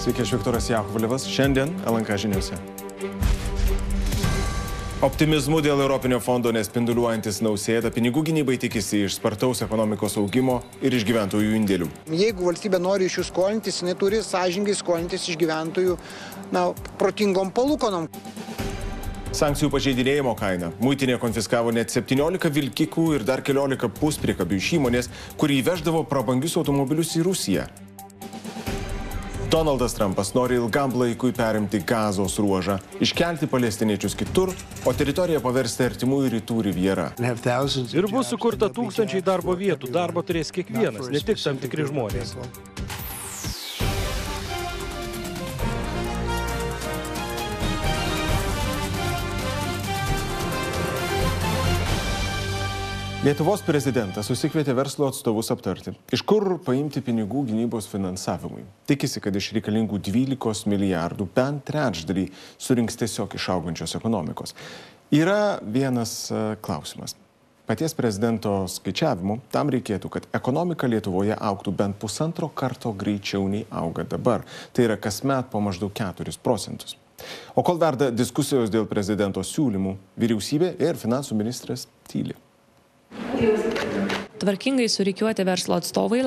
Sveiki, aš Viktoras Jakovlevas. Šiandien LNK žiniuose. Optimizmu dėl Europinio fondo nespinduliuojantis Nausėda pinigų gynybai tikisi iš spartaus ekonomikos augimo ir iš gyventojų indėlių. Jeigu valstybė nori iš jų skolintis, jinai turi sąžiningai skolintis iš gyventojų protingom palūkanom. Sankcijų pažeidinėjimo kaina. Muitinė konfiskavo net 17 vilkikų ir dar 14 puspriekabių iš įmonės, kuri įveždavo prabangius automobilius į Rusiją. Donaldas Trumpas nori ilgam laikui perimti Gazos ruožą, iškelti palestiniečius kitur, o teritoriją paversti artimųjų rytų riviera. Ir bus sukurta tūkstančiai darbo vietų. Darbą turės kiekvienas, ne tik tam tikri žmonės. Lietuvos prezidentas susikvietė verslo atstovus aptarti, iš kur paimti pinigų gynybos finansavimui. Tikisi, kad iš reikalingų 12 milijardų bent trečdalį surinks tiesiog išaugančios ekonomikos. Yra vienas klausimas. Paties prezidento skaičiavimu tam reikėtų, kad ekonomika Lietuvoje augtų bent 1,5 karto greičiau nei auga dabar. Tai yra kasmet po maždaug 4%. O kol verda diskusijos dėl prezidento siūlymų, vyriausybė ir finansų ministras tyli. Tvarkingai surikiuoti verslo atstovai